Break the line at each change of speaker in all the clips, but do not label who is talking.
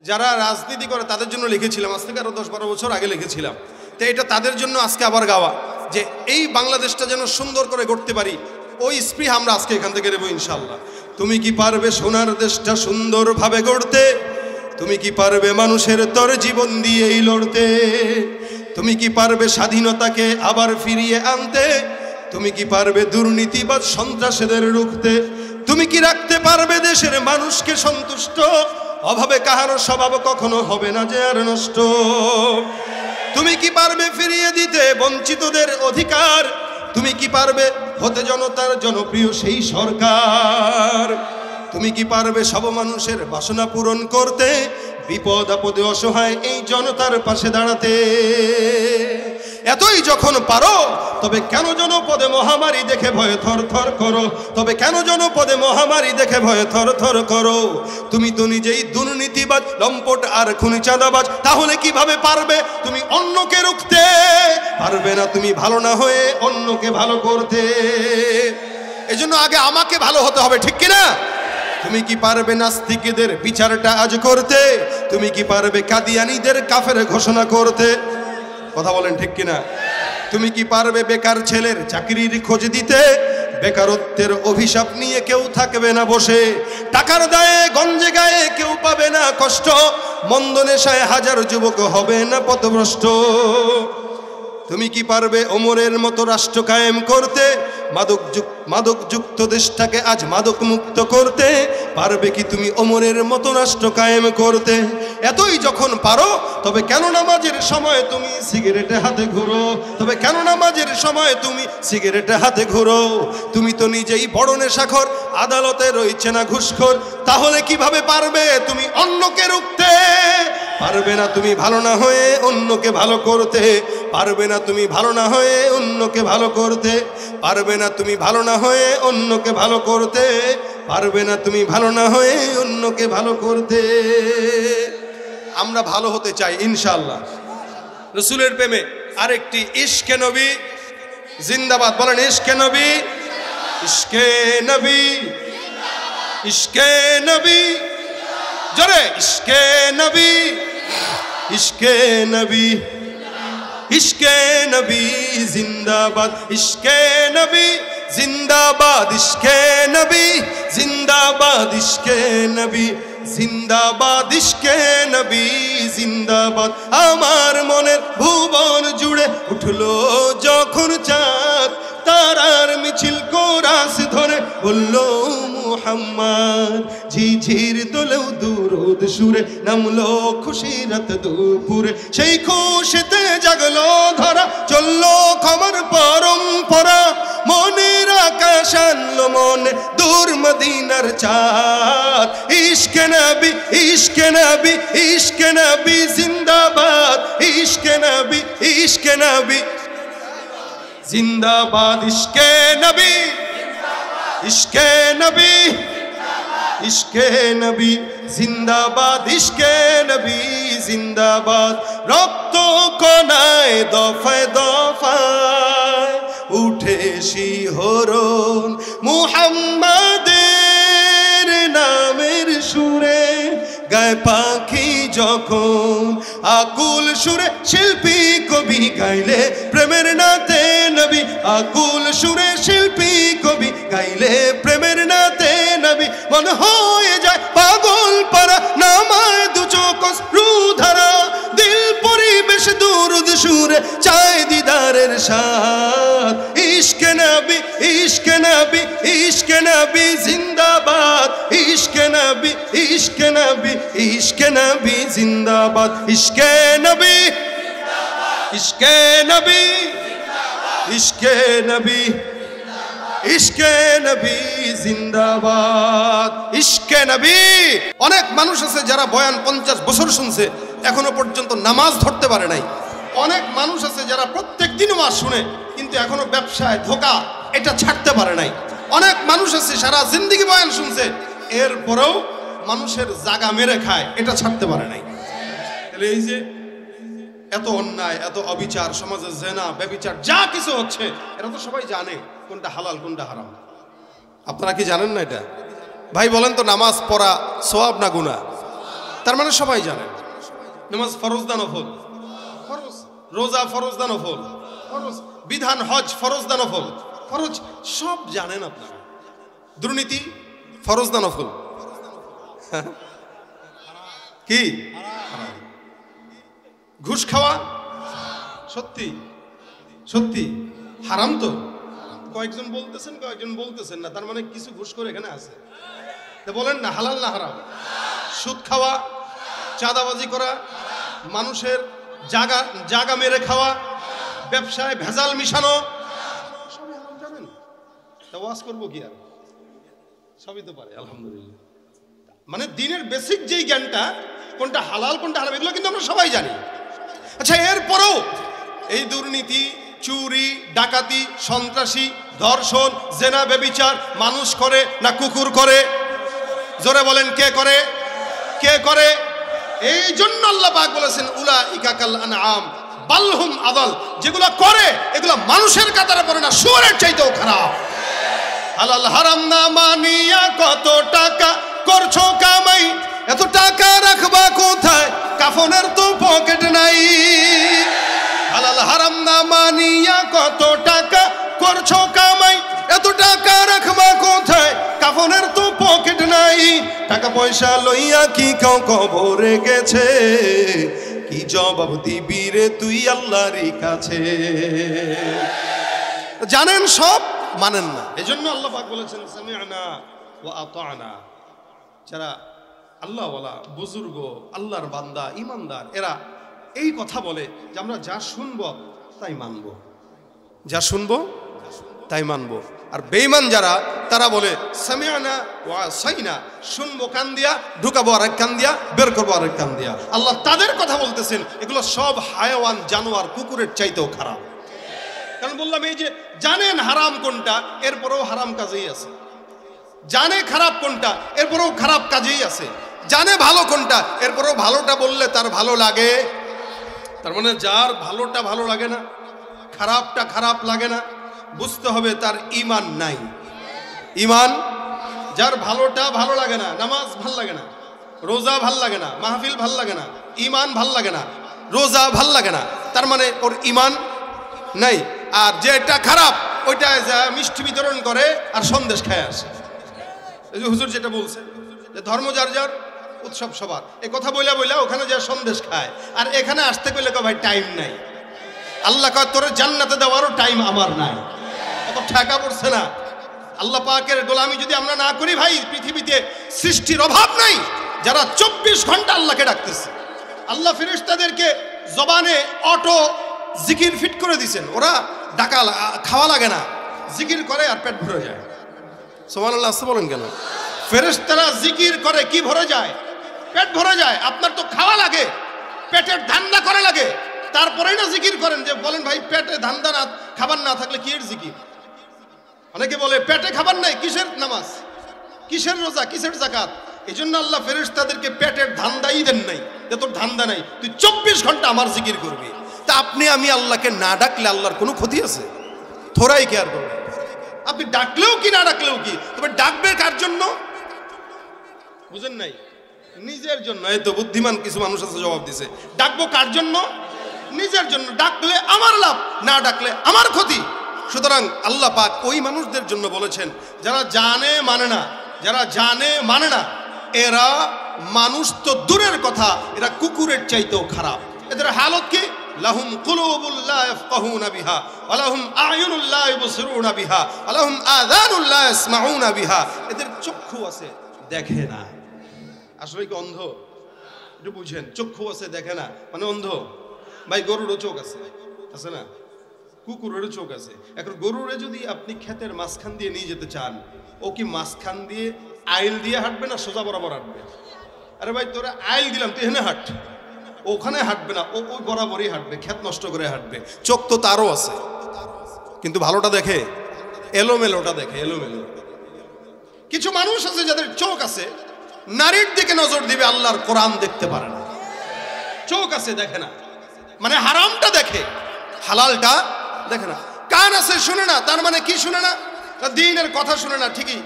যারা রাজনীতি করে তাদের জন্য লিখেছিলাম, আজ থেকে আরো 10-12 বছর আগে লিখেছিলাম। তো এটা তাদের জন্য আজকে আবার গাওয়া, যে এই বাংলাদেশটা যেন সুন্দর করে গড়তে পারি, ওই স্পৃহা আমরা আজকে এখান থেকে নেব ইনশাল্লাহ। তুমি কি পারবে সোনার দেশটা সুন্দরভাবে গড়তে? তুমি কি পারবে মানুষের তর জীবন দিয়েই লড়তে? তুমি কি পারবে স্বাধীনতাকে আবার ফিরিয়ে আনতে? তুমি কি পারবে দুর্নীতিবাদ সন্ত্রাসীদের রুখতে? তুমি কি রাখতে পারবে দেশের মানুষকে সন্তুষ্ট? অভাবে কাহারও স্বভাব কখনো হবে না যে আর নষ্ট। তুমি কি পারবে ফিরিয়ে দিতে বঞ্চিতদের অধিকার? তুমি কি পারবে হতে জনতার জনপ্রিয় সেই সরকার? তুমি কি পারবে সব মানুষের বাসনা পূরণ করতে? বিপদ আপদে অসহায় এই জনতার পাশে দাঁড়াতে? এতই যখন পারো, তবে কেন জনপদে মহামারী দেখে ভয়ে থর থর করো? তবে কেন জনপদে মহামারী দেখে ভয়ে থর থর করো? তুমি তো নিজেই দুর্নীতিবাজ, লম্পট আর খুনি চাঁদাবাজ, তাহলে কিভাবে পারবে তুমি অন্যকে রুখতে? পারবে না তুমি ভালো না হয়ে অন্যকে ভালো করতে। এজন্য আগে আমাকে ভালো হতে হবে, ঠিক কিনা? তুমি কি পারবে নাস্তিকদের বিচারটা আজ করতে? তুমি কি পারবে কাদিয়ানীদের কাফের ঘোষণা করতে? কথা বলেন ঠিক কিনা? তুমি কি পারবে বেকার ছেলের চাকরির খোঁজ দিতে? বেকারত্বের অভিশাপ নিয়ে কেউ থাকবে না বসে, টাকার দায়ে গঞ্জে গায়ে কেউ পাবে না কষ্ট, মন্দ নেশায় হাজার যুবক হবে না পথভ্রষ্ট। তুমি কি পারবে ওমরের মতো রাষ্ট্র কায়েম করতে? মাদকযুক্ত দেশটাকে আজ মাদক মুক্ত করতে? পারবে কি তুমি ওমরের মতো রাষ্ট্র কায়েম করতে? এতই যখন পারো, তবে কেন নামাজের সময় তুমি সিগারেটে হাতে ঘুরো? তবে কেন নামাজের সময় তুমি সিগারেটে হাতে ঘুরো? তুমি তো নিজেই বড় নেশাখোর, আদালতে রয়েছে না ঘুষখোর, তাহলে কিভাবে পারবে তুমি অন্যকে রুখতে? পারবে না তুমি ভালো না হয়ে অন্যকে ভালো করতে। পারবে না তুমি ভালো না হয়ে অন্যকে ভালো করতে। পারবে না তুমি ভালো না হয়ে অন্যকে ভালো করতে। পারবে না তুমি ভালো না হয়ে অন্যকে ভালো করতে। আমরা ভালো হতে চাই ইনশাআল্লাহ। রসুলের প্রেমে আরেকটি ইশকে নবী জিন্দাবাদ, বলেন ইশকে নবী, ইশকে নবী, ইশকে নবী, জোরে ইশকে নবী, ইশকে নবী, ইশকে নবী জিন্দাবাদ, ইশকে নবী জিন্দাবাদ, ইশকে নবী জিন্দাবাদ, ইশকে নবী জিন্দাবাদ, ইশকে নবী জিন্দাবাদ। আমার মনের ভুবন জুড়ে উঠলো যখন চাঁদ, তারার মিছিল কোরাস ধরে বলল মুহাম্মদ। ঝিঝির দোলেও দুরুদ সুরে নামলো খুশির রাত দুপুরে, সেই খুশিতে জাগলো ধরা, চললো ক্ষমার পরম্পরা। মনের আকাশ আনলো মনে দূর মদিনার চাঁদ। ইশকে নবী, ইশকে নবী, ইশকে নবী জিন্দাবাদ, ইশকে নবী, ইশকে নবী জিন্দাবাদ, ইশকে নবী, ইশকে নবী, ইশকে নবী জিন্দাবাদ, ইশকে নবী জিন্দাবাদ। রক্ত কণায় দফায় দফায় উঠে শিহরণ, মুহাম্মাদের নামের সুরে গায় পাখি যখন আকুল সুরে শিল্পী কবি গাইলে প্রেমের নাতে নবী। আকুল সুরে শিল্পী কবি গাইলে প্রেমের নাতে নবী। মন হয়ে যায় পাগল পারা, নামায় দু চোখ রুধারা, দিল পরিবেশ দুরুদ সুরে চায় দিদারের স্বাদ। ইশকে নবী, ইশকে নবী, ইশকে নবী জিন্দাবাদ, ইশকে নবী, ইশকে নবী, ইশকে নবী জিন্দাবাদ, ইশকে নবী, ইশকে নবী, ইশকে নবী, ইশকে নবী জিন্দাবাদ, ইশকে নবী। অনেক মানুষ আছে যারা বয়ান 50 বছর শুনছে, এখনো পর্যন্ত নামাজ ধরতে পারে নাই। অনেক মানুষ আছে যারা প্রত্যেক দিন ওয়াজ শুনে, কিন্তু এখনো ব্যবসায় ধোকা এটা ছাড়তে পারে নাই। অনেক মানুষ আছে সারা জিন্দেগি বয়ান শুনছে, এরপরেও মানুষের জায়গা মেরে খায়, এটা ছাড়তে পারে নাই। তাহলে এই যে এত অন্যায়, এত অবিচার, সমাজে জেনা ব্যভিচার যা কিছু হচ্ছে, এটা তো সবাই জানে কোনটা হালাল কোনটা হারাম। আপনারা কি জানেন না এটা? ভাই বলেন তো, নামাজ পড়া সওয়াব না গুনাহ? তার মানে সবাই জানেন নামাজ ফরজ না নফল? ফরজ। রোজা ফরজ না নফল? ফরজ। বিধান হজ ফরজ না নফল? ফরজ। সব জানেন আপনারা। দুর্নীতি ফরজ না নফল? কি? ঘুষ খাওয়া সত্যি সত্যি হারাম তো? কয়েকজন বলতেছেন, কয়েকজন বলতেছেন না, তার মানে কিছু ঘুষ করে এখানে আছে। বলেন না হালাল না হারাম? সুদ খাওয়া, চাঁদাবাজি করা, মানুষের জায়গা মেরে খাওয়া, ব্যবসায় ভেজাল মিশানো, সবই হারাম জানেন। তা ওয়াজ করবো কি আর? সবই তো পারে আলহামদুলিল্লাহ। মানে দিনের বেসিক যেই জ্ঞানটা, কোনটা হালাল কোনটা হারাম, এগুলো কিন্তু আমরা সবাই জানি। আচ্ছা, এরপরও এই দুর্নীতি, চুরি, ডাকাতি, সন্ত্রাসী, ধর্ষণ, জেনা, ব্যভিচার মানুষ করে না কুকুর করে? জোরে বলেন, কে করে? কে করে? এই জন্য আল্লাহ পাক বলেছেন উলাইকা কাল আনআম বাল হুম আদাল। যেগুলো করে এগুলো মানুষের কাতারে পড়ে না, শুয়োরের চাইতেও খারাপ। হালাল হারাম না মানিয়া কত টাকা করছো কামাই, এত টাকা রাখবা কোথায়? কাফনের তো পকেট নাই। হালাল হারাম না মানিয়া কত টাকা করছো কামাই, এত টাকা রাখবা কোথায়? কাফনের তো পকেট নাই। টাকা পয়সা লইয়া কি কেউ কবরে গেছে? কি জবাব দিবি রে তুই আল্লাহর কাছে? জানেন সব, মানেন না। এজন্য আল্লাহ পাক বলেছেন সামি'না ওয়া আতা'না। যারা আল্লাহ ওয়ালা বুজুর্গ, আল্লাহর বান্দা, ইমানদার, এরা এই কথা বলে যে আমরা যা শুনবো তাই মানবো, যা শুনবো তাই মানবো। আর বেঈমান যারা, তারা বলে সামি'না ওয়া আসাইনা, শুনবো কান দিয়া, ঢুকাবো আরেক কান দিয়া, বের করবো আরেক কান দিয়া। আল্লাহ তাদের কথা বলতেছেন এগুলো সব হায়াওয়ান, জানোয়ার, কুকুরের চাইতেও খারাপ। কারণ বললাম এই যে জানেন হারাম কোনটা, এরপরেও হারাম কাজেই আছে। জানে খারাপ কোনটা, এরপরেও খারাপ কাজেই আছে। জানে ভালো কোনটা, এরপরেও ভালোটা বললে তার ভালো লাগে। তার মানে যার ভালোটা ভালো লাগে না, খারাপটা খারাপ লাগে না, বুঝতে হবে তার ঈমান নাই। ঈমান, যার ভালোটা ভালো লাগে না, নামাজ ভাল লাগে না, রোজা ভাল লাগে না, মাহফিল ভাল লাগে না, ঈমান ভাল লাগে না, রোজা ভাল লাগে না, তার মানে ওর ঈমান নাই। আর যেটা খারাপ ওইটায় যা মিষ্টি বিতরণ করে আর সন্দেশ খায় আসে। এই যে হুজুর যেটা বলছে যে ধর্ম যার যার, উৎসব সবার, এই কথা বইলা বইলা ওখানে যা সন্দেশ খায়, আর এখানে আসতে গেলে ভাই টাইম নাই। আল্লাহ কয় তোর জান্নাতে দেওয়ারও টাইম আমার নাই। অত ঠেকা পড়ছে না। আল্লাহ পাকের গোলামি যদি আমরা না করি ভাই, পৃথিবীতে সৃষ্টির অভাব নাই যারা 24 ঘন্টা আল্লাহকে ডাকতেছে। আল্লাহ ফেরেশতাদেরকে জবানে অটো জিকির ফিট করে দিয়েছেন, ওরা ডাকা খাওয়া লাগে না, জিকির করে আর পেট ভরে যায়। সুবহানাল্লাহ, আসতে বলেন কেন? ফেরেশতারা জিকির করে, কি ভরে যায়? পেট ভরে যায়। আপনার তো খাওয়া লাগে, পেটের ধান্দা করে লাগে, তারপরেই না জিকির করেন। যে বলেন ভাই পেটে ধান্দা না, খাবার না থাকলে কি এর জিকির? অনেকে বলে পেটে খাবার নাই, কিসের নামাজ, কিসের রোজা, কিসের যাকাত? এই জন্য আল্লাহ ফেরেশতাদেরকে পেটের ধান্দাই দেন নাই, যে তোর ধান্দা নাই, তুই 24 ঘন্টা আমার জিকির করবি। তা আপনি আমি আল্লাহকে না ডাকলে আল্লাহর কোনো ক্ষতি আছে? থোড়াই কেয়ার করবে। আপনি ডাকলেও কি না ডাকলেও কি, তবে ডাকবে কার জন্য? বুঝেন নাই? নিজের জন্য। এই তো বুদ্ধিমান কিছু মানুষ আছে জবাব দিছে, ডাকবো কার জন্য? নিজের জন্য। ডাকলে আমার লাভ, না ডাকলে আমার ক্ষতি। সুতরাং আল্লাহ পাক ওই মানুষদের জন্য বলেছেন যারা জানে মানে না, যারা জানে মানে না, এরা মানুষ তো দূরের কথা, এরা কুকুরের চাইতেও খারাপ। এদের হালত কি? লাহুম কুলুবুল লা ইয়াফকাহুনা বিহা ওয়া লাহুম আ'য়ুনুল লা ইবসিরুনা বিহা ওয়া লাহুম আযানুল লা ইয়াসমাউনা বিহা। এদের চক্ষু আছে, দেখে না। আসলে কি অন্ধ? একটু বুঝেন, চক্ষু আছে দেখে না মানে অন্ধ। ভাই গরুরও চোখ আছে, আছে না? কুকুরেরও চোখ আছে। এখন গরুরে যদি আপনি ক্ষেতের মাঝখান দিয়ে নিয়ে যেতে চান, ও কি মাঝখান দিয়ে আইল দিয়ে হাঁটবে না সোজা বরাবর হাঁটবে? আরে ভাই তোরা আইল দিলাম, তুই এখানে হাঁট, ওখানে হাঁটবে না, ও ওই বরাবরই হাঁটবে, ক্ষেত নষ্ট করে হাঁটবে। চোখ তো তারও আছে, কিন্তু ভালোটা দেখে, এলোমেলোটা দেখে, এলোমেলো। কিছু মানুষ আছে যাদের চোখ আছে, নারীর দিকে নজর দিবে, আল্লাহর কোরআন দেখতে পারে না। চোখ আছে, দেখে না, মানে হারামটা দেখে, হালালটা দেখে না। কান আছে, শুনে না, তার মানে কি শুনে না? দ্বীনের কথা শুনে না। ঠিকই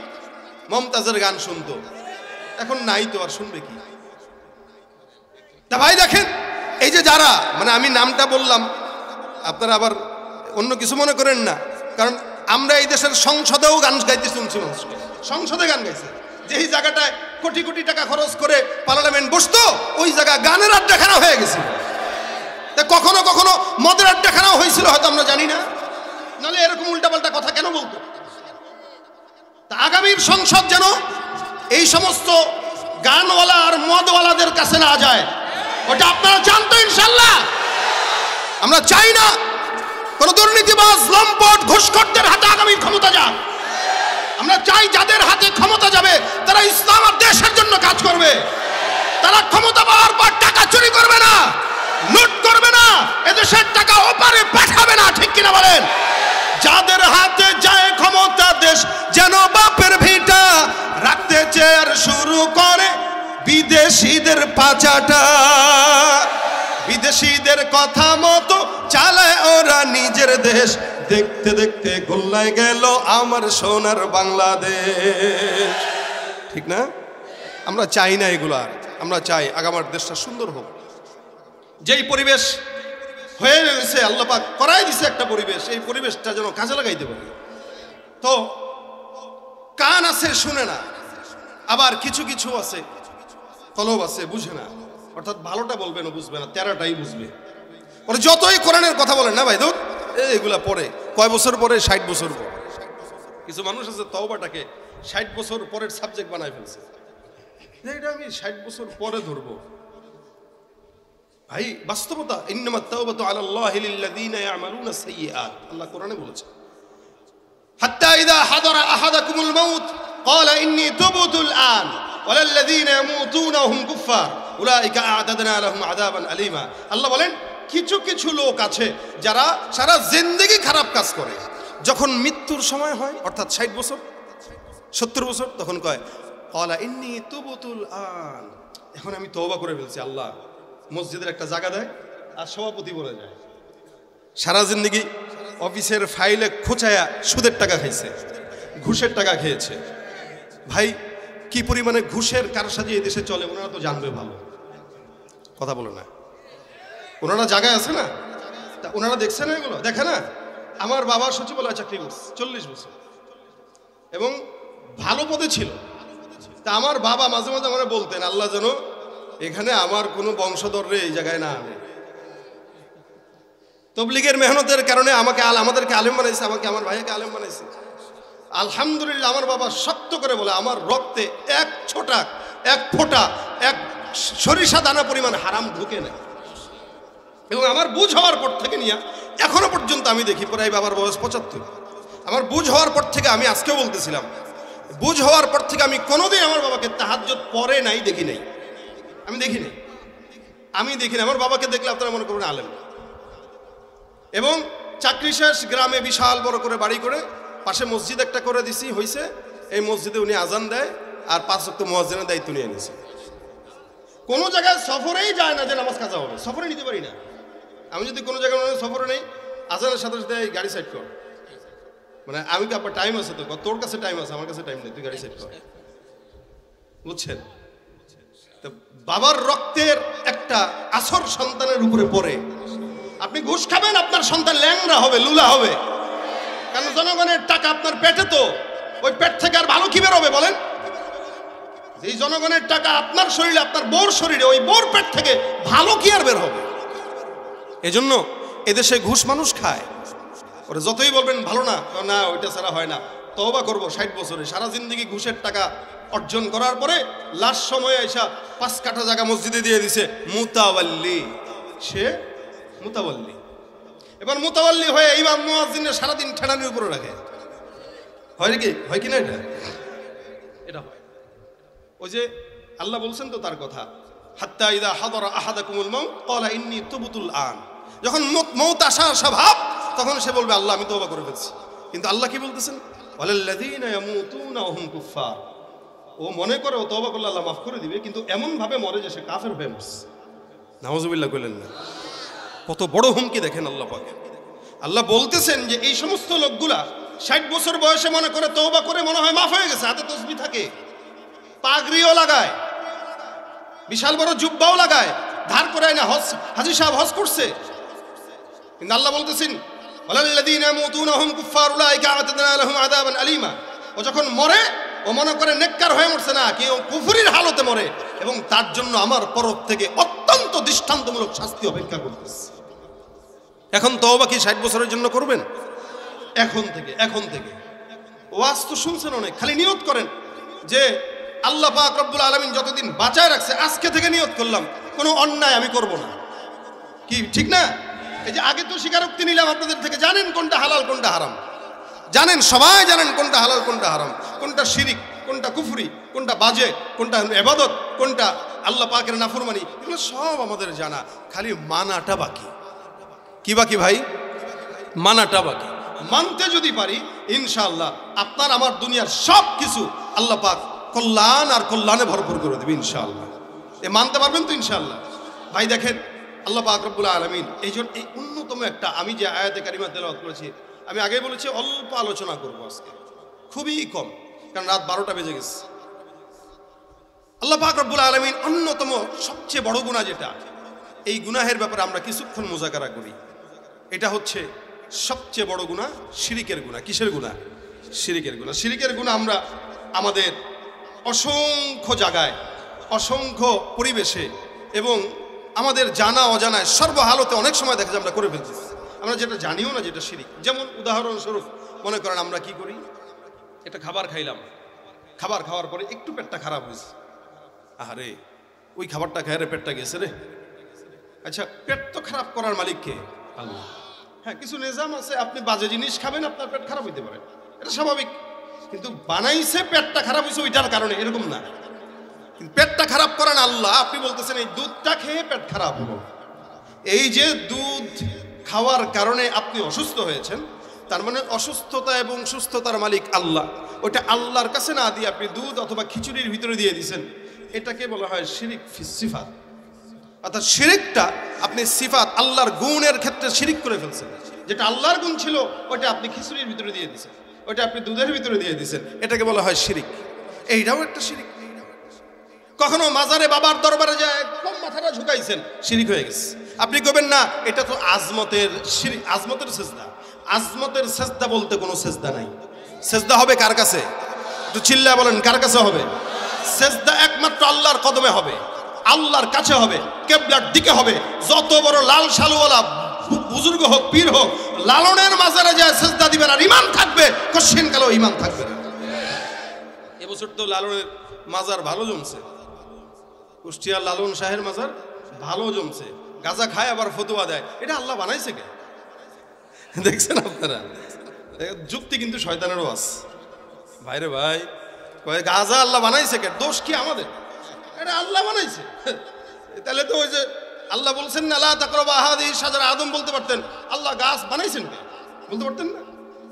মমতাজের গান শুনতো, এখন নাই তো, আর শুনবে কি? তা ভাই দেখেন, এই যে যারা, মানে আমি নামটা বললাম, আপনারা আবার অন্য কিছু মনে করেন না, কারণ আমরা এই দেশের সংসদেও গান গাইতে শুনছি, মানুষকে সংসদে গান গাইছে। যেই জায়গাটায় কোটি কোটি টাকা খরচ করে পার্লামেন্ট বসতো, ওই জায়গা গানের আড্ডাখানা হয়ে গেছে। তা কখনো কখনো মদের আড্ডাখানাও হয়েছিল, হয়তো আমরা জানি না, নাহলে এরকম উল্টাপাল্টা কথা কেন বলতো? তা আগামীর সংসদ যেন এই সমস্ত গানওয়ালা আর মদওয়ালাদের কাছে না যায়, ওটা আপনারা চান তো? ইনশাল্লাহ আমরা চাই না কোন দুর্নীতিবাজ, লম্পট, ঘুষখোরদের হাতে আগামীর ক্ষমতা যাক। আমরা চাই যাদের হাতে ক্ষমতা যাবে তারা ইসলাম আর দেশের জন্য কাজ করবে। তারা ক্ষমতা পাওয়ার পর টাকা চুরি করবে না, লুট করবে না, এদেশের টাকা ওপারে পাঠাবে না, ঠিক কিনা বলেন? যাদের হাতে যায় ক্ষমতা, দেশ যেন বাপের ভিটা, রাখতে চেয়ার শুরু করে বিদেশিদের পাচাটা। বিদেশিদের কথা মতো চালায় ওরা নিজের দেশ, দেখতে দেখতে গোল্লায় গেল আমার সোনার বাংলাদেশ। ঠিক না? আমরা চাই না এগুলো, আর আমরা চাই আগামার দেশটা সুন্দর হোক। যেই পরিবেশ হয়ে গেছে, আল্লাহ পাক করাই দিছে একটা পরিবেশ, এই পরিবেশটা যেন কাজে লাগাইতে পারি। তো কান আছে শুনে না, আবার কিছু কিছু আছে কলব আছে বুঝে না, অর্থাৎ ভালোটা বলবে না, বুঝবে না, তেরাটাই বুঝবে। ওরা যতই কোরআনের কথা বলেন না ভাই, ধর এগুলা পরে কয় বছর পরে, 60 বছর পর। কিছু মানুষ আছে তওবাটাকে 60 বছর পরের সাবজেক্ট বানায় ফেলছে, এটা আমি 60 বছর পরে ধরবো। ভাই বাস্তবতা, ইন্নামাত তাওবাতু আলাল্লাহি লিল্লাযীনা ইয়ামালুনা সাইয়্যাত, আল্লাহ কোরআনে বলেছে, হাত্তা ইযা হাদারা আহাদাকুমুল মাউত ক্বালা ইন্নী তুবতুল আন ওয়ালাল্লাযীনা ইয়ামুতুনা হুম কুফফার উলাইকা আ'তাদনা লাহুম আযাবান আলীমা। আল্লাহ বলেন কিছু কিছু লোক আছে যারা সারা জিন্দেগি খারাপ কাজ করে, যখন মৃত্যুর সময় হয়, অর্থাৎ 60 বছর 70 বছর, তখন কয় ক্বালা ইন্নী তুবতুল আন, এখন আমি তওবা করে ফেলছি। আল্লাহ মসজিদের একটা জায়গা দেয় আর সভাপতি বলে যায়। সারা জিন্দেগি অফিসের ফাইলে খোঁচায়া সুদের টাকা খাইছে, ঘুষের টাকা খেয়েছে। ভাই কি পরিমাণে ঘুষের কারসাজি এই দেশে চলে, ওনারা তো জানবে ভালো, কথা বলে না, ওনারা জায়গায় আছে না, তা ওনারা দেখছে না এগুলো? দেখে না? আমার বাবা সচিবালয় চাকরি করছে 40 বছর এবং ভালো পদে ছিল। তা আমার বাবা মাঝে মাঝে আমার বলতেন, আল্লাহ যেন এখানে আমার কোনো বংশধররে এই জায়গায় না আনে। তবলিগের মেহনতের কারণে আমাদেরকে আলেম বানাইছে, আমাকে আমার ভাইকে আলেম বানাইছে। আলহামদুলিল্লাহ আমার বাবা সত্য করে বলে, আমার রক্তে এক ফোঁটা এক সরিষা দানা পরিমাণ হারাম ঢুকে না। এবং আমার বুঝ হওয়ার পর থেকে নিয়ে এখনো পর্যন্ত আমি দেখি, প্রায় বাবার বয়স 75, আমার বুঝ হওয়ার পর থেকে, আমি আজকেও বলতেছিলাম, বুঝ হওয়ার পর থেকে আমি কোনোদিন আমার বাবাকে তাহাজ্জুদ পড়ে নাই, দেখি নাই, আমি দেখি নাই। আমার বাবাকে দেখলে আপনারা মনে করবেন আলেম। এবং চাকরি শেষ, গ্রামে বিশাল বড় করে বাড়ি করে পাশে মসজিদ একটা করে দিছি হয়েছে, এই মসজিদে উনি আজান দেয় আর 5 ওয়াক্ত মুয়াজ্জিনের দায়িত্ব নিয়ে নিয়েছে। কোনো জায়গায় সফরেই যায় না যে নামাজ কাজা হবে, সফরে নিতে পারি না। আমি যদি কোনো জায়গায় সফরে নেই, আজানের সাথে সাথে গাড়ি সাইড কর, মানে আমি কি আপনার টাইম আছে তো, তোর কাছে টাইম আছে, আমার কাছে টাইম নেই, তুই গাড়ি সাইড কর, বুঝছেন? তো বাবার রক্তের একটা আসর সন্তানের উপরে পড়ে। আপনি ঘুষ খাবেন, আপনার সন্তান ল্যাংড়া হবে, লুলা হবে, কারণ জনগণের টাকা আপনার পেটে, তো ওই পেট থেকে আর ভালো কি বের হবে বলেন? এই জনগণের টাকা আপনার শরীরে, আপনার বোর শরীরে, ওই বোর পেট থেকে ভালো কি আর বের হবে? এজন্য এদেশে ঘুষ মানুষ খায়, ওরা যতই বলবেন ভালো না, না ওইটা ছাড়া হয় না। তওবা করবো 60 বছরে সারা জিন্দগি ঘুষের টাকা অর্জন করার পরে লাস্ট সময়ে এসা 5 কাঠা জায়গা মসজিদে দিয়ে দিছে মুতাওয়াল্লি, সে মুতাওয়াল্লি। এবার মুতাওয়াল্লি হয়ে ইমাম মুয়াজ্জিনের সারাদিন ঠেলানির উপরে রাখে, হয় কি? হয় কিনা? এটা হয়। ওই যে আল্লাহ বলছেন তো তার কথা, হাত্তা ইযা হাদারা আহাদাকুমুল মাউত ক্বালা ইন্নী তুবতুল আন, যখন মউত আসার স্বভাব, তখন সে বলবে আল্লাহ আমি তওবা করে ফেলছি। কিন্তু আল্লাহ কি বলতেছেন? ওয়ালাল্লাযীনা ইয়ামুতুনা ওয়া হুম কুফফার, ও মনে করে ও তওবা করলে আল্লাহ মাফ করে দিবে, কিন্তু এমন ভাবে মরে যে সে কাফের হয়ে মরছে। নাউযুবিল্লাহ কইলেন না? কত বড় হুমকি দেখেন আল্লাহ পাক। আল্লাহ বলতেছেন যে এই সমস্ত লোকগুলা 60 বছর বয়সে মনে করে তওবা করে মনে হয় মাফ হয়ে গেছে, হাতে তসবিহ থাকে, পাগড়িও লাগায়, বিশাল বড় জুব্বাও লাগায়, ধার করে না হাজী সাহেব হজ করছে, কিন্তু আল্লাহ বলতেছেন ওয়ালাল্লাযীনা ইয়ামুতুনা হুম কুফফার উলাইকা আ'তাদনা লাহুম আযাবান আলীমা। ও যখন মরে ও মনে করে নেককার হয়ে মরছে না, কি ও কুফরির হালতে মরে, এবং তার জন্য আমার তরফ থেকে অত্যন্ত দৃষ্টান্তমূলক শাস্তি অপেক্ষা করতেছে। এখন তওবা কি 60 বছরের জন্য করবেন? এখন থেকে ওয়াজ তো শুনছেন অনেক, খালি নিয়ত করেন যে আল্লাহ পাক রব্বুল আলামিন যতদিন বাঁচায় রাখছে, আজকে থেকে নিয়ত করলাম কোনো অন্যায় আমি করব না। কি ঠিক না? এই যে আগে তো স্বীকারোক্তি নিলাম আপনাদের থেকে, জানেন কোনটা হালাল কোনটা হারাম, জানেন, সবাই জানেন কোনটা হালাল কোনটা হারাম, কোনটা শিরিক কোনটা কুফরি, কোনটা বাজে কোনটা ইবাদত, কোনটা আল্লাহ পাকের নাফরমানি, এগুলো সব আমাদের জানা, খালি মানাটা বাকি। কি বাকি ভাই? মানাটা বাকি। মানতে যদি পারি ইনশাআল্লাহ আপনার আমার দুনিয়ার সব কিছু আল্লাহ পাক কল্যাণ আর কল্যাণে ভরপুর করে দেবে ইনশাআল্লাহ। মানতে পারবেন তো ইনশাআল্লাহ? ভাই দেখেন আল্লাহ পাক রব্বুল আলামিন এই জন্য এই অন্যতম একটা, আমি যে আয়াতে কারিমা তেলাওয়াত করেছি, আমি আগে বলেছি অল্প আলোচনা করবো আজকে, খুবই কম, কারণ রাত 12টা বেজে গেছে। আল্লাহ পাক রব্বুল আলামিন অন্যতম সবচেয়ে বড় গুনাহ যেটা, এই গুনাহের ব্যাপারে আমরা কিছুক্ষণ মুজাকারা করি। এটা হচ্ছে সবচেয়ে বড় গুনাহ, শিরিকের গুনাহ। কিসের গুনাহ? শিরিকের গুনাহ। শিরিকের গুনাহ আমরা আমাদের অসংখ্য জায়গায়, অসংখ্য পরিবেশে এবং আমাদের জানা অজানায় সর্বহালতে অনেক সময় দেখা যায় আমরা করে ফেলছি, আমরা যেটা জানিও না যেটা শিরিক। যেমন উদাহরণস্বরূপ মনে করেন আমরা কি করি, একটা খাবার খাইলাম, খাবার খাওয়ার পরে একটু পেটটা খারাপ হয়েছে, আরে ওই খাবারটা খেয়ে পেটটা গেছে রে। আচ্ছা, পেট তো খারাপ করার মালিক কে? আল্লাহ। হ্যাঁ, কিছু নিজাম আছে, আপনি বাজে জিনিস খাবেন আপনার পেট খারাপ হইতে পারে, এটা স্বাভাবিক, কিন্তু বানাইছে পেটটা খারাপ হয়েছে ওইটার কারণে, এরকম না। পেটটা খারাপ করেন আল্লাহ, আপনি বলতেছেন এই দুধটা খেয়ে পেট খারাপ হলো, এই যে দুধ খাওয়ার কারণে আপনি অসুস্থ হয়েছেন, তার মানে অসুস্থতা এবং সুস্থতার মালিক আল্লাহ। ওইটা আল্লাহর কাছে না দিয়ে আপনি দুধ অথবা খিচুড়ির ভিতরে দিয়ে দিয়েছেন, এটাকে বলা হয় শিরিক ফিস সিফাত। অর্থাৎ শিরিকটা আপনি সিফাত আল্লাহর গুণের ক্ষেত্রে শিরিক করে ফেলছেন, যেটা আল্লাহর গুণ ছিল ওইটা আপনি খিচুড়ির ভিতরে দিয়ে দিয়েছেন, ওইটা আপনি দুধের ভিতরে দিয়ে দিয়েছেন, এটাকে বলা হয় শিরিক। এইটাও একটা শিরিক। কখনো মাজারে বাবার দরবারে যায় একদম মাথাটা ঝুঁকাইছেন, শিরিক হয়ে গেছে। আপনি কবেন না এটা তো আজমতের শিরিক, আজমতের সেজদা। আজমতের সেজদা বলতে কোনো সেজদা নাই। সেজদা হবে কার কাছে? একটু চিল্লায় বলেন, কার কাছে হবে? সেজদা একমাত্র আল্লাহর কদমে হবে, আল্লাহর কাছে হবে, কিবলার দিকে হবে। যত বড় লাল শালওয়ালা বুজুর্গ হোক, পীর হোক, লালনের মাজারে যায় সেজদা দিবেন আর ঈমান থাকবে, কশিন কালো ঈমান থাকবে। এবছর তো লালনের মাজার ভালো জমছে, কুষ্টিয়ার লালন শাহের মাজার ভালো জমছে, গাঁজা খায় আবার ফতোয়া দেয়, এটা আল্লাহ বানাইছে কে? দেখছেন আপনারা, যুক্তি কিন্তু শয়তানেরও আছে। ভাইরে ভাই, গাঁজা আল্লাহ বানাইছে কে? দোষ কি আমাদের? এটা আল্লাহ বানাইছে। তাহলে তো ওই যে আল্লাহ বলছেন না লা তাকরাবু হাযিহি শাজারা, আদম বলতে পারতেন আল্লাহ গাছ বানাইছেন কে? বলতে পারতেন না?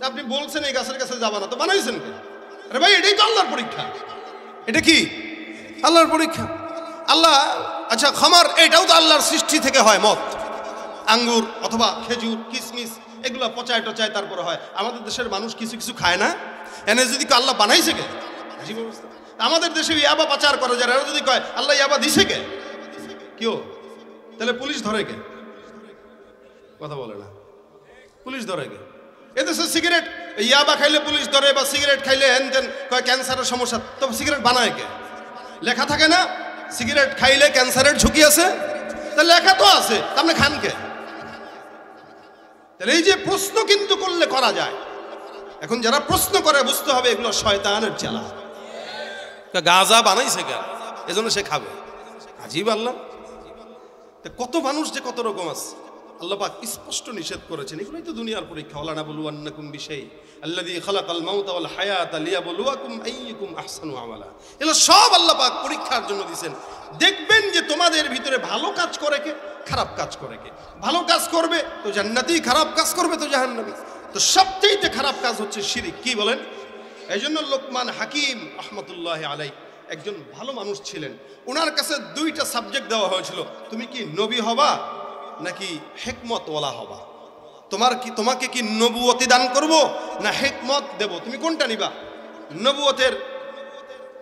আপনি বলছেন এই গাছের কাছে যাবা না, তো বানাইছেন কে? আরে ভাই, এটাই তো আল্লাহর পরীক্ষা। এটা কি আল্লাহর পরীক্ষা? আল্লাহ, আচ্ছা খামার, এটাও তো আল্লাহর সৃষ্টি থেকে হয়, মদ, আঙ্গুর অথবা খেজুর, কিশমিশ, এগুলো পচায় টচায় তারপরে হয়। আমাদের দেশের মানুষ কিছু কিছু খায় না, এনে যদি আল্লাহ বানাইছে কে? জীব অবস্থা। আমাদের দেশে ইয়াবা পাচার করে যারা, এরা যদি কয় আল্লাহ ইয়াবা দিছে কে, কেউ, তাহলে পুলিশ ধরে কে? কথা বলে না, পুলিশ ধরে কে? এদেশে সিগারেট ইয়াবা খাইলে পুলিশ ধরে, বা সিগারেট খাইলে হেন তেন কয় ক্যান্সারের সমস্যা, তো সিগারেট বানায় কে? লেখা থাকে না সিগারেট খাইলে ক্যান্সারের ঝুঁকি আছে, তা লেখা তো আছে, আপনি খান কে? তাহলে এই যে প্রশ্ন কিন্তু করলে করা যায়। এখন যারা প্রশ্ন করে বুঝতে হবে এগুলো শয়তানের চালা। গাঁজা বানাইছে কে? এজন্য সে খাবে। আজীব আল্লাহ। কত মানুষ যে কত রকম আছে, আল্লাহ পাক স্পষ্ট নিষেধ করেছেন। এগুলোই তো দুনিয়ার পরীক্ষা। ওয়ালা নাবলুওয়ান্নাকুম বিশাই আল্লাযী খালাকাল মাউতা ওয়াল হায়াতা লিয়াবলুয়াকুম আইয়ুকুম আহসানু আমালা। এগুলো সব আল্লাহ পাক পরীক্ষার জন্য দিয়েছেন। দেখবেন যে তোমাদের ভিতরে ভালো কাজ করে কে, খারাপ কাজ করে কে। ভালো কাজ করবে তো জান্নাতি, খারাপ কাজ করবে তো জাহান্নামী। তো সবচেয়ে খারাপ কাজ হচ্ছে শিরিক। কি বলেন? এই জন্য লোকমান হাকিম রাহমাতুল্লাহি আলাইহি একজন ভালো মানুষ ছিলেন। ওনার কাছে দুইটা সাবজেক্ট দেওয়া হয়েছিল, তুমি কি নবী হবা নাকি হিকমতওয়ালা হবা? তোমাকে কি নবুয়তি দান করব না হিকমত দেব, তুমি কোনটা নিবা? নবুয়তের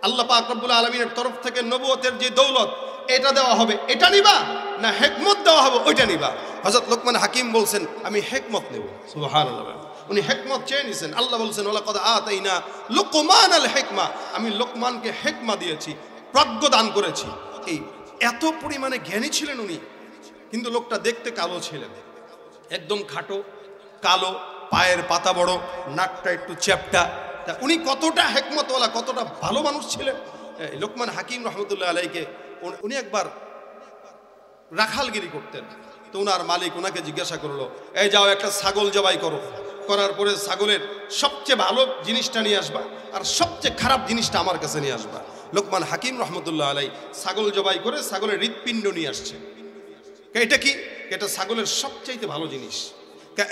আল্লাহ পাক রব্বুল আলামিনের তরফ থেকে নবুয়তের যে দৌলত, এটা দেওয়া হবে এটা নিবা না হিকমত দেওয়া হবে ওইটা নিবা? হযরত লোকমান হাকিম বলছেন আমি হিকমত নেব। সুবহানাল্লাহ। উনি হিকমত চেয়ে নিছেন। আল্লাহ বলছেন ওয়ালাকাদ আতাইনা লুকমানাল হিকমা, আমি লোকমানকে হিকমা দিয়েছি, প্রজ্ঞা দান করেছি। এই এত পরিমাণে জ্ঞানী ছিলেন উনি। কিন্তু লোকটা দেখতে কালো ছিলেন, একদম খাটো কালো, পায়ের পাতা বড়, নাকটা একটু চ্যাপটা। তা উনি কতটা হিকমতওয়ালা, কতটা ভালো মানুষ ছিলেন। লোকমান হাকিম রহমতুল্লাহ আলাইকে উনি একবার রাখালগিরি করতেন। তো ওনার মালিক ওনাকে জিজ্ঞাসা করলো, এই যাও একটা ছাগল জবাই করো, করার পরে ছাগলের সবচেয়ে ভালো জিনিসটা নিয়ে আসবা আর সবচেয়ে খারাপ জিনিসটা আমার কাছে নিয়ে আসবা। লোকমান হাকিম রহমতুল্লাহ আলাই ছাগল জবাই করে ছাগলের হৃৎপিণ্ড নিয়ে আসছে। এটা কি? এটা ছাগলের সবচাইতে ভালো জিনিস।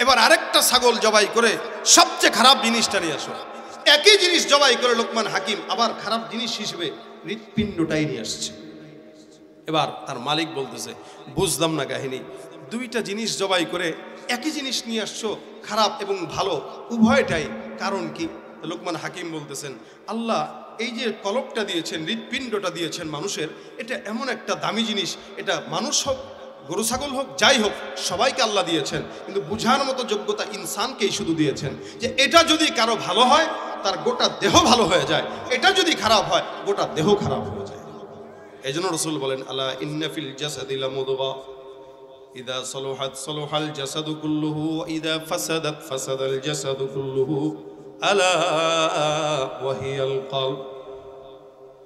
এবার আরেকটা ছাগল জবাই করে সবচেয়ে খারাপ জিনিসটা নিয়ে আসো। একই জিনিস জবাই করে লোকমান হাকিম আবার খারাপ জিনিস হিসেবে হৃৎপিণ্ডটাই নিয়ে আসছে। এবার তার মালিক বলতেছে, বুঝলাম না কাহিনী, দুইটা জিনিস জবাই করে একই জিনিস নিয়ে আসছো, খারাপ এবং ভালো উভয়টাই, কারণ কি? লোকমান হাকিম বলতেছেন, আল্লাহ এই যে কলবটা দিয়েছেন, হৃৎপিণ্ডটা দিয়েছেন মানুষের, এটা এমন একটা দামি জিনিস, এটা মানুষ হোক গরু ছাগল হোক যাই হোক সবাইকে আল্লাহ দিয়েছেন, কিন্তু বুঝার মতো যোগ্যতা ইনসানকেই শুধু দিয়েছেন যে এটা যদি কারো ভালো হয় তার গোটা দেহ ভালো হয়ে যায়, এটা যদি খারাপ হয় গোটা দেহ খারাপ হয়ে যায়। এই জন্য রাসূল বলেন, আলা ইন্না ফিল জাসাদি লামুদগা ইযা সালাহাত সালাহাল জাসাদু কুল্লুহু ওয়া ইযা ফাসাদাত ফাসাদাল জাসাদু কুল্লুহু আলা ওয়া হিয়াল কলব।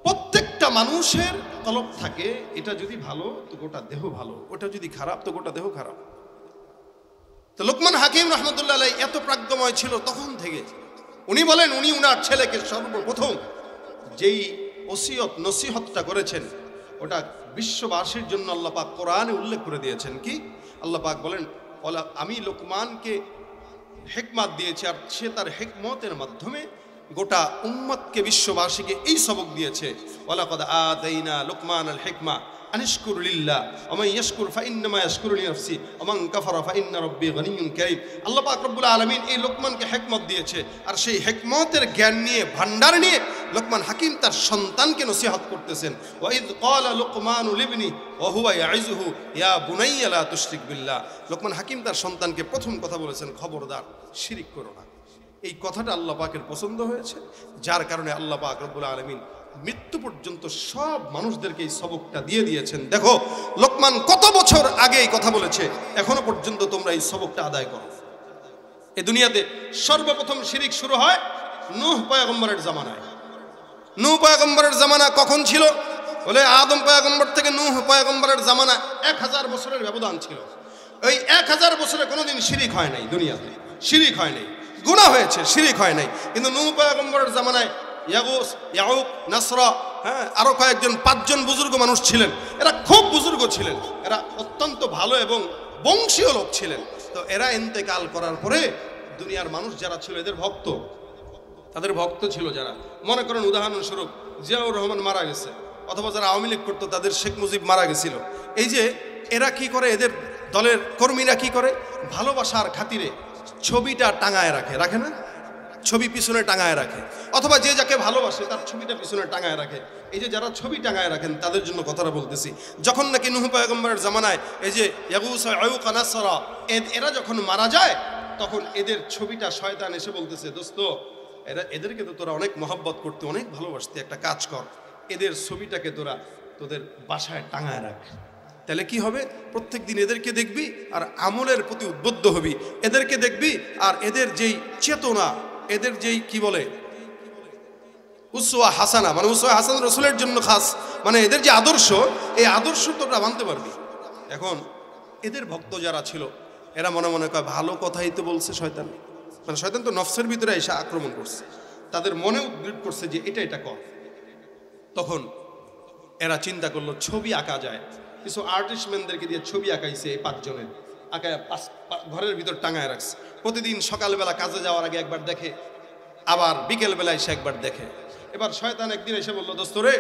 প্রত্যেকটা মানুষের কলব থাকে, এটা যদি ভালো তো গোটা দেহ ভালো, ওটা যদি খারাপ তো গোটা দেহ খারাপ। তো লোকমান হাকিম রহমতুল্লাহ আলাইহি এত প্রাজ্ঞময় ছিল তখন থেকে। উনি বলেন, উনি উনার ছেলেকে সর্বপ্রথম যেই ওসিয়ত নসিহতটা করেছেন ওটা বিশ্ববাসীর জন্য আল্লাহ পাক কোরআনে উল্লেখ করে দিয়েছেন। কি? আল্লাহ পাক বলেন, আমি লোকমানকে হিকমত দিয়েছি আর সে তার হিকমতের মাধ্যমে গোটা উম্মতকে বিশ্ববাসীকে এই সবক দিয়েছে। ওয়ালাকাদ আতাইনা লুকমানাল হিকমা আনিশকুর লিল্লাহ ওয়া মান ইয়াশকুর ফাইন্নামা ইয়াশকুরু লিনাফসি ওয়া মান কাফারা ফাইন্না রাব্বি গনিয়্যুন কারীম। আল্লাহ পাক রব্বুল আলামিন এই লোকমানকে হিকমত দিয়েছে আর সেই হিকমতের জ্ঞান নিয়ে, ভান্ডার নিয়ে লোকমান হাকিম তার সন্তানকে নসিহত করতেছেন। ওয়া ইয ক্বালা লুকমানু লিবনি ওয়া হুয়া ইয়াইযুহু ইয়া বুনাইয়া লা তুশরিক বিল্লাহ। লোকমান হাকিম তার সন্তানকে প্রথম কথা বলেছেন, খবরদার শিরিক করো না। এই কথাটা আল্লাহ পাকের পছন্দ হয়েছে, যার কারণে আল্লাহ পাক রব্বুল আলামিন মৃত্যু পর্যন্ত সব মানুষদেরকে এই সবকটা দিয়ে দিয়েছেন। দেখো লোকমান কত বছর আগে এই কথা বলেছে, এখনো পর্যন্ত তোমরা এই সবকটা আদায় করো। এই দুনিয়াতে সর্বপ্রথম শিরিক শুরু হয় নূহ পয়গম্বরের জামানায়। নূহ পয়গম্বরের জামানা কখন ছিল? বলে আদম পয়গম্বর থেকে নূহ পয়গম্বরের জামানা 1000 বছরের ব্যবধান ছিল। ওই 1000 বছরে কোনোদিন শিরিক হয় নাই, দুনিয়াতে শিরিক হয় নাই, গুনাহ হয়েছে, শিরিক হয় নাই। কিন্তু নূহ পয়গম্বরের জামানায় ইয়াগুস, ইয়াউক, নাসরা, আরো কয়েকজন 5 জন বুজুর্গ মানুষ ছিলেন। এরা খুব বুজুর্গ ছিলেন, এরা অত্যন্ত ভালো এবং বংশীয় লোক ছিলেন। তো এরা ইন্তেকাল করার পরে দুনিয়ার মানুষ যারা ছিল এদের ভক্ত, তাদের ভক্ত ছিল যারা, মনে করেন উদাহরণস্বরূপ জিয়াউর রহমান মারা গেছে, অথবা যারা আওয়ামী লীগ করতো তাদের শেখ মুজিব মারা গেছিল। এই যে এরা কি করে, এদের দলের কর্মীরা কি করে, ভালোবাসার খাতিরে ছবিটা টাঙায় রাখে, রাখে না? ছবি পিছনে টাঙায় রাখে, অথবা যে যাকে ভালোবাসে তার ছবিটা পিছনে টাঙায় রাখে। এই যে যারা ছবি টাঙায় রাখেন তাদের জন্য কথাটা বলতেছি। যখন নাকি নূহ পয়গম্বরের জামানায় এই যে ইয়াগুস, ইয়াউক, নাসরা এরা যখন মারা যায় তখন এদের ছবিটা শয়তান এসে বলতেছে, দোস্ত এদেরকে তো তোরা অনেক মহব্বত করতে, অনেক ভালোবাসতে, একটা কাজ কর, এদের ছবিটাকে তোরা তোদের বাসায় টাঙায় রাখ। তাহলে কি হবে? প্রত্যেক দিন এদেরকে দেখবি আর আমলের প্রতি উদ্বুদ্ধ হবি, এদেরকে দেখবি আর এদের যেই চেতনা, এদের যেই কি বলে উসওয়া হাসানা, মানে উসওয়া হাসান রাসূলের জন্য খাস, মানে এদের যে আদর্শ, এই আদর্শ তোরা মানতে পারবি। এখন এদের ভক্ত যারা ছিল এরা মনে মনে কয় ভালো কথাই তো বলছে শয়তান, মানে শয়তান তো নফসের ভিতরে এসে আক্রমণ করছে, তাদের মনে উদ্গ্রীব করছে যে এটা কর। তখন এরা চিন্তা করলো ছবি আঁকা যায়, কিছু আর্টিস্টম্যানদেরকে দিয়ে ছবি আঁকাইছে, এই 5 জনের আঁকায় ঘরের ভিতর টাঙায় রাখছে। প্রতিদিন সকালবেলা কাজে যাওয়ার আগে একবার দেখে, আবার বিকেলবেলায় সে একবার দেখে। এবার শয়তান একদিন এসে বললো, দোস্ত রে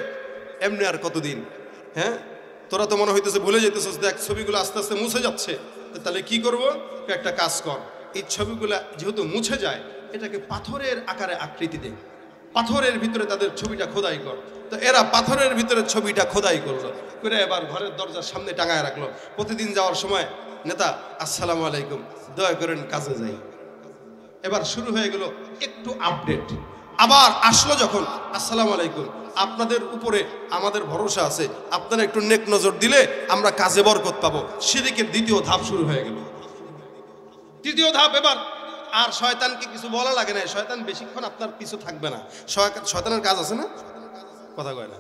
এমনি আর কতদিন, তোরা তো মনে হইতেছে ভুলে যেতেছিস, দেখ ছবিগুলো আস্তে আস্তে মুছে যাচ্ছে, তাহলে কি করব? একটা কাজ কর, এই ছবিগুলো যেহেতু মুছে যায় এটাকে পাথরের আকারে আকৃতি দে, পাথরের ভিতরে তাদের ছবিটা খোদাই কর, তো এরা পাথরের ভিতরে ছবিটা খোদাই করলো, করে এবার ঘরের দরজার সামনে টাঙায় রাখলো। প্রতিদিন যাওয়ার সময় নেতা আসসালামু আলাইকুম, দয়া করেন কাজে যাই। এবার শুরু হয়ে গেল একটু আপডেট। আবার আসলো যখন, আসসালামু আলাইকুম, আপনাদের উপরে আমাদের ভরসা আছে, আপনারা একটু নেক নজর দিলে আমরা কাজে বরকত পাবো। শিরকের দ্বিতীয় ধাপ শুরু হয়ে গেল। তৃতীয় ধাপ, এবার আর শয়তানকে কিছু বলা লাগে না, শয়তান বেশিক্ষণ আপনার পিছু থাকবে না। শয়তানের কাজ আছে না, কথা কয় না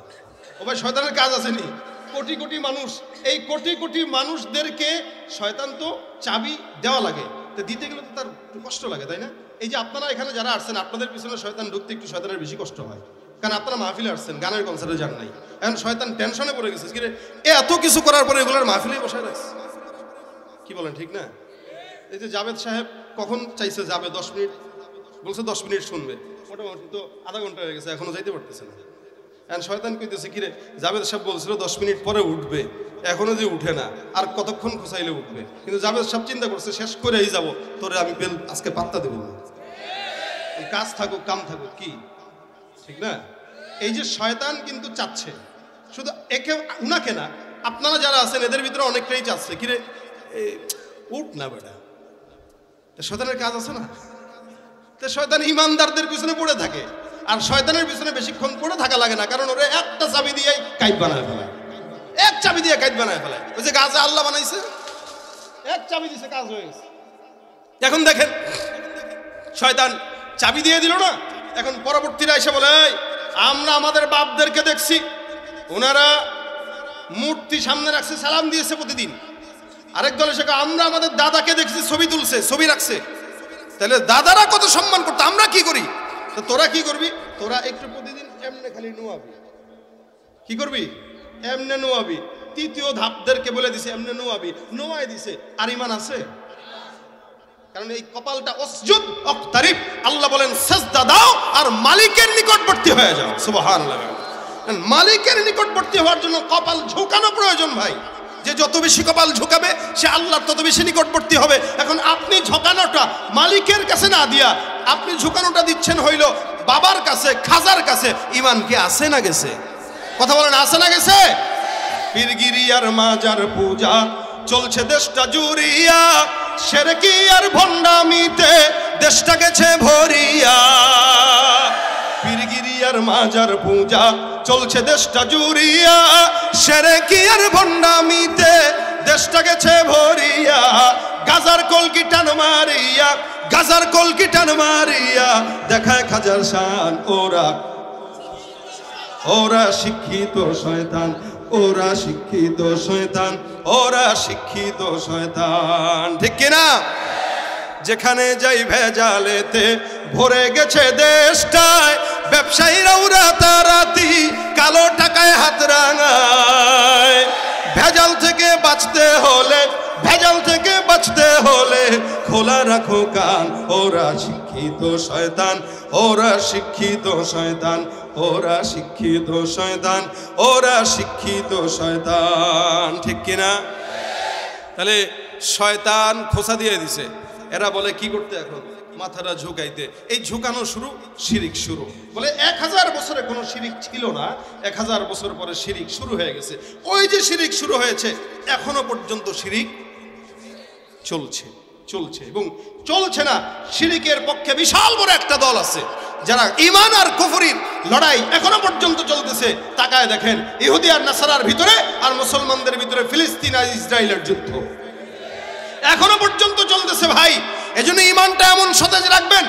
ও ভাই, শয়তানের কাজ আছে নি? কোটি কোটি মানুষ, এই কোটি কোটি মানুষদেরকে শয়তান তো চাবি দেওয়া লাগে, তো দিতে গেলে তো তার একটু কষ্ট লাগে, তাই না? এই যে আপনারা এখানে যারা আসছেন, আপনাদের পিছনে শয়তান ঢুকতে একটু শয়তানের বেশি কষ্ট হয়, কারণ আপনারা মাহফিলে আসছেন, গানের কনসার্টে যান নাই। এখন শয়তান টেনশনে পড়ে গেছে, কিরে এত কিছু করার পরে এগুলোর মাহফিলেই বসায় রাখছে। কি বলেন, ঠিক না? এই যে জাভেদ সাহেব কখন চাইছে যাবে, 10 মিনিট বলছে, 10 মিনিট শুনবে, মোটামুটি তো আধা ঘন্টা হয়ে গেছে, এখনো যাইতে পারতেছে না। এখন শয়তান কইতেছে, কিরে জাভেদ সাহেব বলছিল 10 মিনিট পরে উঠবে, এখনো যে উঠে না, আর কতক্ষণ খুঁচাইলে উঠবে। কিন্তু জাভেদ সাহেব চিন্তা করছে, শেষ করেই যাব, তোরে আমি বেল আজকে পাত্তা দেব না, কাজ থাকুক কাম থাকুক, কি ঠিক না? এই যে শয়তান কিন্তু চাচ্ছে, শুধু একে উনাকে না, আপনারা যারা আছেন এদের ভিতরে অনেকটাই চাচ্ছে, কিরে উঠ না বেটা। শয়তানের কাজ আছে না, তো শয়তান ইমানদারদের পিছনে পড়ে থাকে, আর শয়তানের পিছনে বেশিক্ষণ পড়ে থাকা লাগে না, কারণ ওরা একটা চাবি দিয়ে কাইট বানায় ফেলায়, এক চাবি দিয়ে কাইট বানায় ফেলায়। ওই যে গাছে আল্লাহ বানাইছে, এক চাবি দিছে, কাজ হয়ে গেছে। এখন দেখেন, শয়তান চাবি দিয়ে দিল না, এখন পরবর্তীরা এসে বলে, আমরা আমাদের বাপদেরকে দেখছি, ওনারা মূর্তি সামনে রাখছে, সালাম দিয়েছে প্রতিদিন। আরেক দল এসে, আমরা আমাদের দাদাকে দেখছি, ছবি তুলছে, ছবি রাখছে। তাহলে দাদারা কত সম্মান করতো, আমরা কি করি? তো তোরা কি করবি? তোরা একটু প্রতিদিন এমনে খালি নোয়াবি। কি করবি? এমনে নোয়াবি। তৃতীয় ধাপদেরকে বলে দিছে এমনে নোয়াবি, নোয়াই দিছে, আর ইমান আছে? কারণ এই কপালটা অসজুদ অক্তারিব, আল্লাহ বলেন সাজদা দাও আর মালিকের নিকটবর্তী হয়ে যাও। সুবহানাল্লাহ। মালিকের নিকটবর্তী হওয়ার জন্য কপাল ঝুঁকানো প্রয়োজন ভাই। যে যত বেশি কপাল ঝুঁকাবে সে আল্লাহর তত বেশি নিকটবর্তী হবে। এখন আপনি ঝুঁকানোটা মালিকের কাছে না দিয়া আপনি ঝুঁকানোটা দিচ্ছেন হইল বাবার কাছে, খাজার কাছে। ইমান কি আছে না গেছে? কথা বলেন, আছে না গেছে? পীরগিরি আর মাজার পূজা চলছে দেশটা জুড়িয়া, শিরকি আর ভণ্ডামিতে দেশটা গেছে ভরিয়া। পীরগিরি আর মাজার পূজা চলছে দেশটা জুড়িয়া, শিরকি আর ভণ্ডামিতে দেশটা গেছে ভরিয়া। গাজার কলকি টান মারিয়া, গাজার কলকি টান মারিয়া দেখায় খাজার শান। ওরা শিক্ষিত শয়তান, ওরা শিক্ষিত শয়তান, ওরা শিক্ষিত শয়তান। ঠিক কিনা? যেখানে যাই ভেজালেতে ভরে গেছে দেশটায়, ব্যবসায়ীরা রাতারাতি কালো টাকায় হাত রাঙায়। ভেজাল থেকে বাঁচতে হলে, ভেজাল থেকে বাঁচতে হলে খোলা রাখো কান। ওরা শিক্ষিত শয়তান, ওরা শিক্ষিত শয়তান, ওরা শিক্ষিত শয়তান, ওরা শিক্ষিত শয়তান। ঠিক কিনা? তাহলে শয়তান খোসা দিয়ে দিছে। এরা বলে কি করতে এখন? মাথাটা ঝুঁকাইতে। এই ঝুঁকানো শুরু, শিরিক শুরু। বলে 1000 বছরে কোনো শিরিক ছিল না, 1000 বছর পরে শিরিক শুরু হয়ে গেছে। ওই যে শিরিক শুরু হয়েছে, এখনো পর্যন্ত শিরিক চলছে চলছে এবং চলছে না। শিরিকের পক্ষে বিশাল বড় একটা দল আছে যারা ঈমান আর কুফরির লড়াই এখনো পর্যন্ত চলতেছে। তাকায় দেখেন, ইহুদি আর নাসারার ভিতরে আর মুসলমানদের ভিতরে ফিলিস্তিন আর ইসরায়েলের যুদ্ধ এখনো পর্যন্ত চলতেছে ভাই। এজন্য ঈমানটা এমন সতেজ রাখবেন,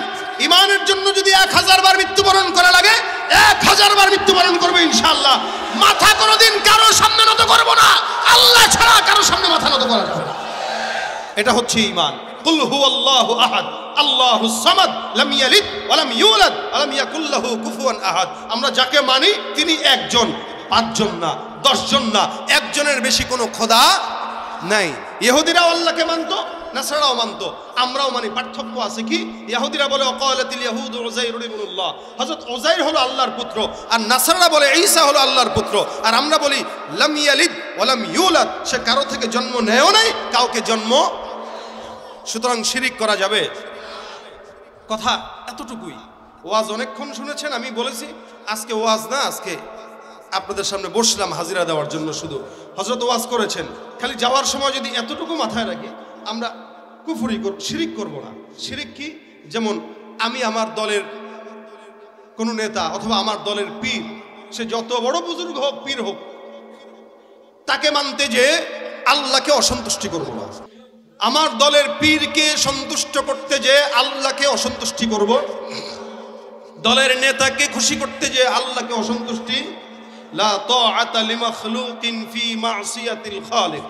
ঈমানের জন্য যদি 1000 বার মৃত্যুবরণ করা লাগে 1000 বার মৃত্যুবরণ করবে ইনশাআল্লাহ। মাথা কোনোদিন কারো সামনে নত করব না, আল্লাহ ছাড়া কারো সামনে মাথা নত করা যাবে না। এটা হচ্ছে ঈমান। কুল হুয়াল্লাহু আহাদ আল্লাহুস সামাদ লাম ইয়ালিদ ওয়া লাম ইউলাদ ওয়া লাম ইয়াকুল লাহু কুফুয়ান আহাদ। আমরা যাকে মানি তিনি একজন, 5 জন না, 10 জন না, একজনের বেশি কোনো খোদা নাই। ইহুদিরাও আল্লাহকে মানতো, নাসারাও মানতো, আমরাও মানি। পার্থক্য আছে কি? ইহুদিরা বলে ওয়াকালাতিল ইয়াহুদু উযাইরুন ইবনুল্লাহ, হযরত উযাইর হলো আল্লাহর পুত্র, আর নাসারারা বলে ঈসা হলো আল্লাহর পুত্র। আর আমরা বলি লাম ইয়ালিদ ওয়া লাম ইউলাদ, সে কারো থেকে জন্ম নেয়ও নাই, কাউকে জন্ম। সুতরাং শিরিক করা যাবে। কথা এতটুকুই। ওয়াজ অনেকক্ষণ শুনেছেন, আমি বলেছি আজকে ওয়াজ না, আজকে আপনাদের সামনে বসলাম হাজিরা দেওয়ার জন্য। শুধু হযরত ওয়াজ করেছেন, খালি যাওয়ার সময় যদি এতটুকু মাথায় রাখি, আমরা কুফরি করব, শিরিক করব না। শিরিক কি? যেমন আমি আমার দলের কোনো নেতা অথবা আমার দলের পীর, সে যত বড় বুজুর্গ হোক, পীর হোক, তাকে মানতে যে আল্লাহকে অসন্তুষ্টি করব না। আমার দলের পীরকে সন্তুষ্ট করতে যে আল্লাহকে অসন্তুষ্টি করব, দলের নেতাকে খুশি করতে যে আল্লাহকে অসন্তুষ্টি। লা তাআতা লিমাখলুকিন ফি মাসিয়াতিল খালিক।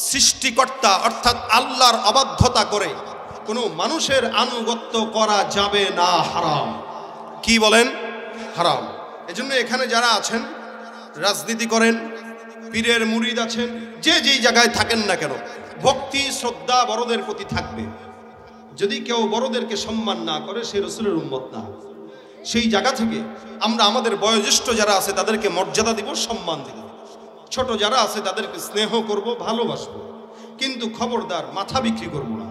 সৃষ্টিকর্তা অর্থাৎ আল্লাহর অবাধ্যতা করে কোনো মানুষের আনুগত্য করা যাবে না, হারাম। কি বলেন? হারাম। এজন্য এখানে যারা আছেন, রাজনীতি করেন, পীরের মুরিদ আছেন, যে যেই জায়গায় থাকেন না কেন, ভক্তি শ্রদ্ধা বড়দের প্রতি থাকবে। যদি কেউ বড়দেরকে সম্মান না করে, সে রাসূলের উম্মত না। সেই জায়গা থেকে আমরা আমাদের বয়োজ্যেষ্ঠ যারা আছে তাদেরকে মর্যাদা দিব, সম্মান দিব। ছোট যারা আছে তাদেরকে স্নেহ করব, ভালোবাসবো। কিন্তু খবরদার মাথা বিক্রি করব না,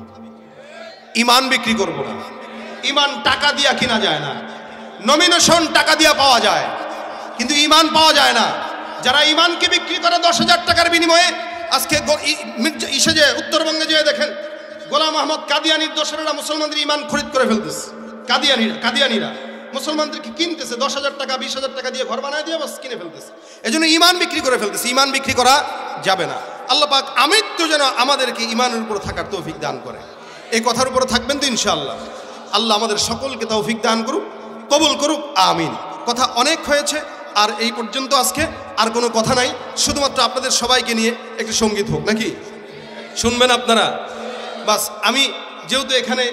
ইমান বিক্রি করব না। ইমান টাকা দিয়া কিনা যায় না, নমিনেশন টাকা দিয়া পাওয়া যায়, কিন্তু ইমান পাওয়া যায় না। যারা ইমানকে বিক্রি করে 10,000 টাকার বিনিময়ে, আজকে ইসে যে উত্তরবঙ্গে যেয়ে দেখেন, গোলাম আহমদ কাদিয়ানির দোসরেরা মুসলমানদের ইমান খরিদ করে ফেলতেছে। কাদিয়ানিরা মুসলমানদেরকে কিনতেছে, 10,000 টাকা 20,000 টাকা দিয়ে ঘর বানায় দিয়ে বাস কিনে ফেলতেছে। এজন্য ইমান বিক্রি করে ফেলতেছে। ইমান বিক্রি করা যাবে না। আল্লাহ পাক আমৃত্যু যেন আমাদেরকে ইমানের উপর থাকার তৌফিক দান করে। এই কথার উপরে থাকবেন তো ইনশাআল্লাহ? আল্লাহ আমাদের সকলকে তৌফিক দান করুক, কবুল করুক, আমিন। কথা অনেক হয়েছে, আর এই পর্যন্ত আজকে আর কোনো কথা নাই। শুধুমাত্র আপনাদের সবাইকে নিয়ে একটু সঙ্গীত হোক, নাকি শুনবেন আপনারা? বাস, আমি যেহেতু এখানে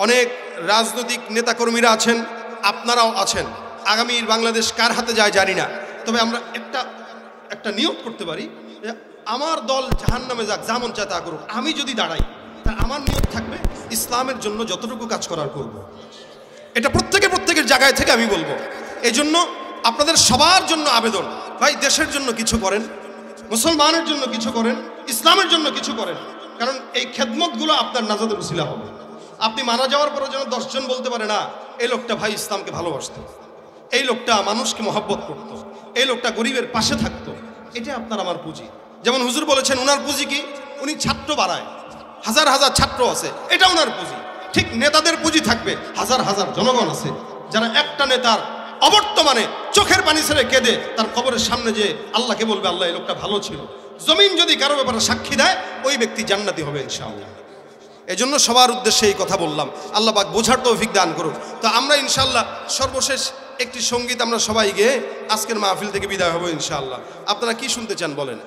অনেক রাজনৈতিক নেতাকর্মীরা আছেন, আপনারাও আছেন, আগামীর বাংলাদেশ কার হাতে যায় জানি না, তবে আমরা একটা নিয়ত করতে পারি যে আমার দল জাহান্নামে যাক, যেমন চায় তা করুক, আমি যদি দাঁড়াই তা আমার নিয়ত থাকবে ইসলামের জন্য যতটুকু কাজ করার করব। এটা প্রত্যেকের জায়গায় থেকে আমি বলবো। এই জন্য আপনাদের সবার জন্য আবেদন, ভাই দেশের জন্য কিছু করেন, মুসলমানের জন্য কিছু করেন, ইসলামের জন্য কিছু করেন। কারণ এই খেদমতগুলো আপনার নাজাতের উসিলা হবে। আপনি মারা যাওয়ার পরে যেন 10 জন বলতে পারে, না এই লোকটা ভাই ইসলামকে ভালোবাসত, এই লোকটা মানুষকে মহব্বত করত, এই লোকটা গরিবের পাশে থাকতো। এটা আপনার আমার পুঁজি। যেমন হুজুর বলেছেন, ওনার পুঁজি কি? উনি ছাত্র বাড়ায়, হাজার হাজার ছাত্র আছে, এটা ওনার পুঁজি। ঠিক নেতাদের পুঁজি থাকবে, হাজার হাজার জনগণ আছে যারা একটা নেতার অবর্তমানে চোখের পানি ছেড়ে কেঁদে তার কবরের সামনে যে আল্লাহকে বলবে, আল্লাহ এই লোকটা ভালো ছিল। জমিন যদি কারো ব্যাপারে সাক্ষী দেয়, ওই ব্যক্তি জান্নাতি হবে ইনশাআল্লাহ। এই জন্য সবার উদ্দেশ্যে এই কথা বললাম। আল্লাহ পাক বোঝার তৌফিক দান করুক। তো আমরা ইনশাআল্লাহ সর্বশেষ একটি সঙ্গীত আমরা সবাই গেয়ে আজকের মাহফিল থেকে বিদায় হব ইনশাআল্লাহ। আপনারা কি শুনতে চান বলেন?